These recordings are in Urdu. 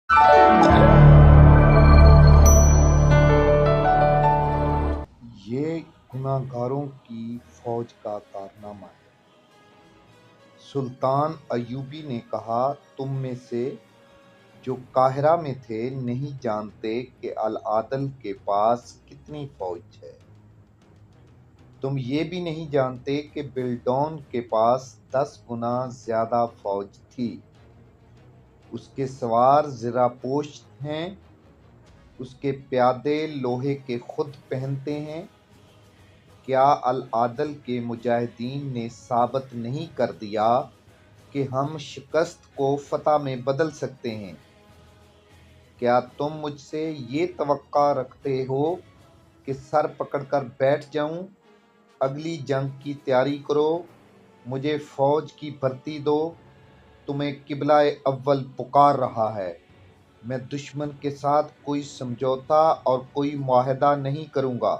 یہ گناہگاروں کی فوج کا کارنامہ ہے۔ سلطان ایوبی نے کہا، تم میں سے جو قاہرہ میں تھے نہیں جانتے کہ العدل کے پاس کتنی فوج ہے۔ تم یہ بھی نہیں جانتے کہ بلڈون کے پاس 10 گنا زیادہ فوج تھی۔ اس کے سوار زرہ پوش ہیں، اس کے پیادے لوہے کے خود پہنتے ہیں۔ کیا العدل کے مجاہدین نے ثابت نہیں کر دیا کہ ہم شکست کو فتح میں بدل سکتے ہیں؟ کیا تم مجھ سے یہ توقع رکھتے ہو کہ سر پکڑ کر بیٹھ جاؤں؟ اگلی جنگ کی تیاری کرو، مجھے فوج کی بھرتی دو۔ تمہیں قبلہ اول پکار رہا ہے۔ میں دشمن کے ساتھ کوئی سمجھوتا اور کوئی معاہدہ نہیں کروں گا۔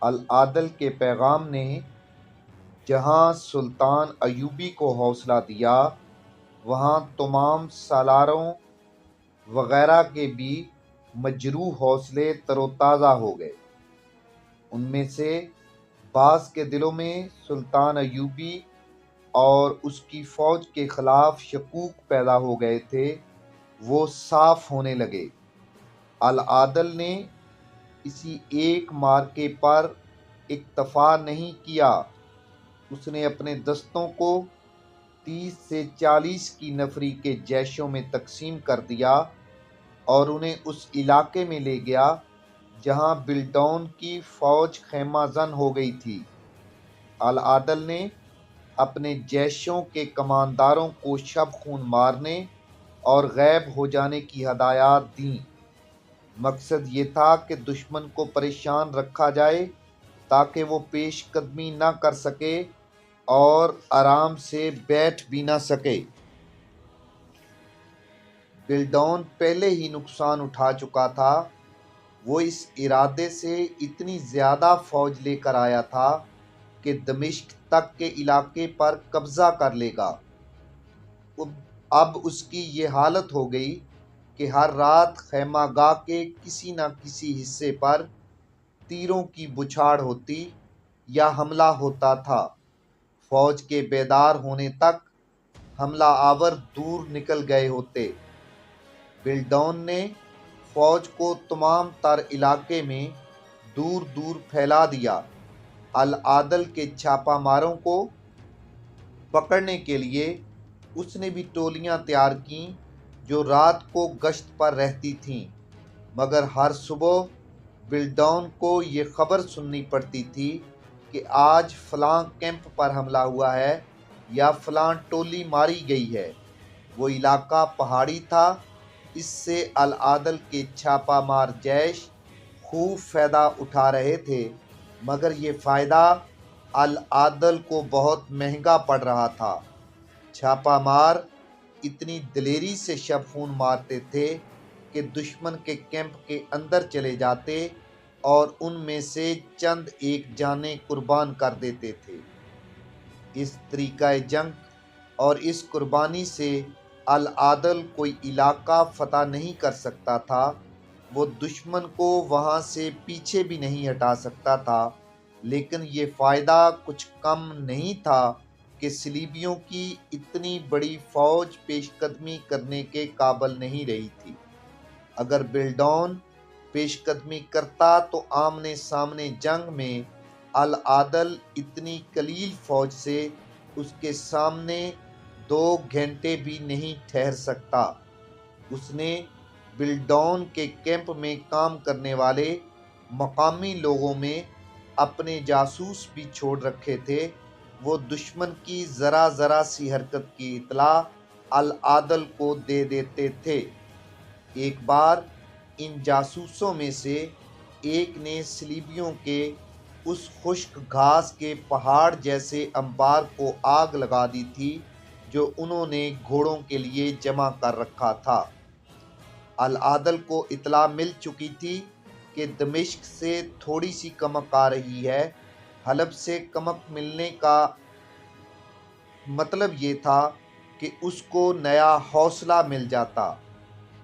العدل کے پیغام نے جہاں سلطان ایوبی کو حوصلہ دیا، وہاں تمام سالاروں وغیرہ کے بھی مجروح حوصلے تر و تازہ ہو گئے۔ ان میں سے بعض کے دلوں میں سلطان ایوبی اور اس کی فوج کے خلاف شکوک پیدا ہو گئے تھے، وہ صاف ہونے لگے۔ العدل نے اسی ایک مارکے پر اکتفا نہیں کیا، اس نے اپنے دستوں کو 30 سے 40 کی نفری کے جیشوں میں تقسیم کر دیا اور انہیں اس علاقے میں لے گیا جہاں بلڈون کی فوج خیمہ زن ہو گئی تھی۔ العدل نے اپنے جیشوں کے کمانداروں کو شب خون مارنے اور غائب ہو جانے کی ہدایات دیں۔ مقصد یہ تھا کہ دشمن کو پریشان رکھا جائے تاکہ وہ پیش قدمی نہ کر سکے اور آرام سے بیٹھ بھی نہ سکے۔ بلڈون پہلے ہی نقصان اٹھا چکا تھا، وہ اس ارادے سے اتنی زیادہ فوج لے کر آیا تھا کہ دمشق تک کے علاقے پر قبضہ کر لے گا۔ اب اس کی یہ حالت ہو گئی کہ ہر رات خیمہ گاہ کے کسی نہ کسی حصے پر تیروں کی بچھاڑ ہوتی یا حملہ ہوتا تھا۔ فوج کے بیدار ہونے تک حملہ آور دور نکل گئے ہوتے۔ بلڈون نے فوج کو تمام تر علاقے میں دور دور پھیلا دیا۔ العدل کے چھاپہ ماروں کو پکڑنے کے لیے اس نے بھی ٹولیاں تیار کیں جو رات کو گشت پر رہتی تھیں، مگر ہر صبح بلڈون کو یہ خبر سننی پڑتی تھی کہ آج فلاں کیمپ پر حملہ ہوا ہے یا فلاں ٹولی ماری گئی ہے۔ وہ علاقہ پہاڑی تھا، اس سے العدل کے چھاپہ مار جیش خوب فائدہ اٹھا رہے تھے، مگر یہ فائدہ العدل کو بہت مہنگا پڑ رہا تھا۔ چھاپہ مار اتنی دلیری سے شب خون مارتے تھے کہ دشمن کے کیمپ کے اندر چلے جاتے اور ان میں سے چند ایک جانیں قربان کر دیتے تھے۔ اس طریقہ جنگ اور اس قربانی سے العدل کوئی علاقہ فتح نہیں کر سکتا تھا، وہ دشمن کو وہاں سے پیچھے بھی نہیں ہٹا سکتا تھا، لیکن یہ فائدہ کچھ کم نہیں تھا کہ صلیبیوں کی اتنی بڑی فوج پیش قدمی کرنے کے قابل نہیں رہی تھی۔ اگر بلڈون پیش قدمی کرتا تو آمنے سامنے جنگ میں العدل اتنی قلیل فوج سے اس کے سامنے 2 گھنٹے بھی نہیں ٹھہر سکتا۔ اس نے بلڈون کے کیمپ میں کام کرنے والے مقامی لوگوں میں اپنے جاسوس بھی چھوڑ رکھے تھے، وہ دشمن کی ذرا ذرا سی حرکت کی اطلاع العدل کو دے دیتے تھے۔ ایک بار ان جاسوسوں میں سے ایک نے صلیبیوں کے اس خشک گھاس کے پہاڑ جیسے انبار کو آگ لگا دی تھی جو انہوں نے گھوڑوں کے لیے جمع کر رکھا تھا۔ العدل کو اطلاع مل چکی تھی کہ دمشق سے تھوڑی سی کمک آ رہی ہے۔ حلب سے کمک ملنے کا مطلب یہ تھا کہ اس کو نیا حوصلہ مل جاتا۔